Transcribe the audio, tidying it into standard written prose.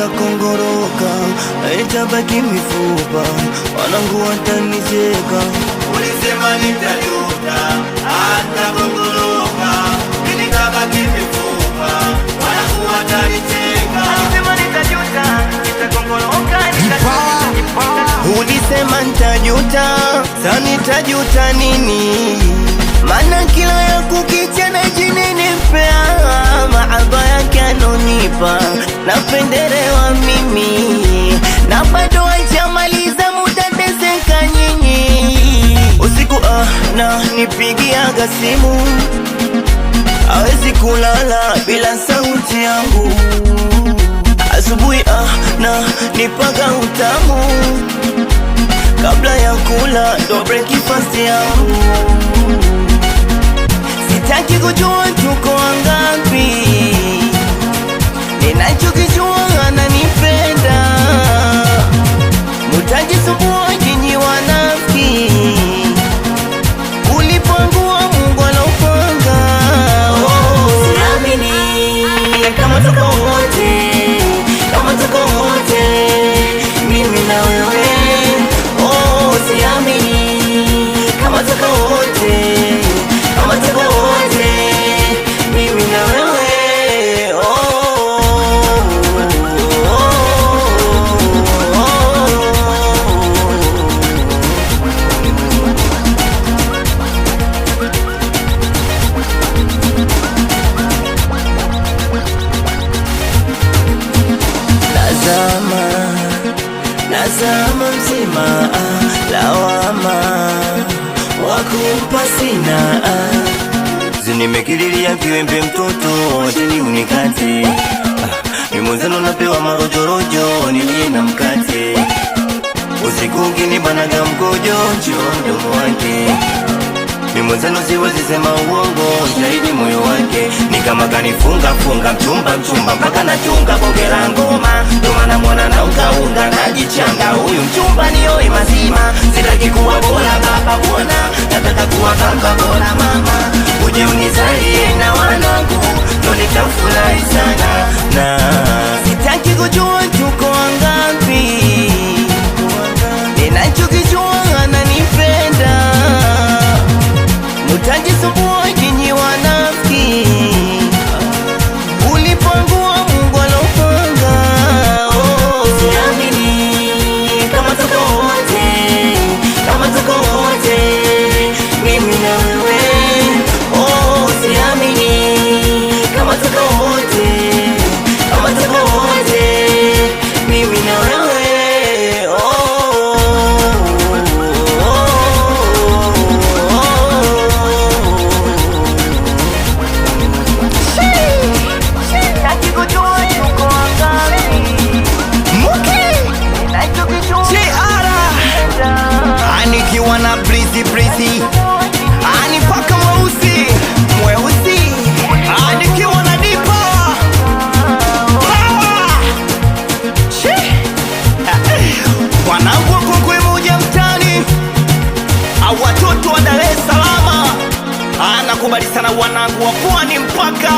nitakongoroka, itabaki mifupa, wanangu watanicheka. Ulisema nitajuta, nitakongoroka, nitabaki mifupa, wanangu watanicheka. Ulisema nitajuta, nitakongoroka, ulisema nitajuta, sasa nitajuta nini? Mana kila ya kukicha na jini nipea, mahaba yake anonipa, napendelewa mimi, na bado hajamaliza muda teseka nyinyi. Usiku na nipigiaga simu, hawezi kulala bila sauti yangu. Asubuhi na nipaga utamu, kabla ya kula ndo breakfast yangu. Sitaki kujua tuko wangapi, ninachokijua ananipenda. Mutajisumbua nyinyi wanafiki, ulipangua Mungu anaupanga. Siamini kama tuko wote, kama tuko wote, mimi na wewe. Siamini kama tuko wote, kama tuko wote, mimi na wewe. Nazama mzima, lawama wakumpa sina. Zinimekililia kiwembe mtoto, wajeni unikate. Mimozano napewa marojorojo, nilie na mkate. Usiku ukinibanaga mkojo, njoo mdomo wake. Mimozano siwezi sema uongo, shahidi moyo wake. Ni kama kanifunga mchumba mpaka nachunga bonge la ngoma. Ndo maana mwana na unga najichanga, huyu mchumba ni oi mazima. Sitaki kuwa bora baba bwana, nataka kuwa kaka bora mama. Uje unizalie na wanangu, ndo nitafurahi sana. Na sitaki kujua tuko wangapi, ninachokijua ananipenda. Mutajisumbua nyinyi wanafiki, ulipangua Mungu anaupanga. Siamini kama tuko wote, kama tuko wote, mimi na wewe. Siamini kama tuko wote, kama tuko wote, mimi na wewe. Anikiwa na brizi anipaka mweusi, anikiwa na dipa wanangu wakongwe moja mtani, watoto wa Dar es Salaam. Anakubali sana wanangu wa Pwani mpaka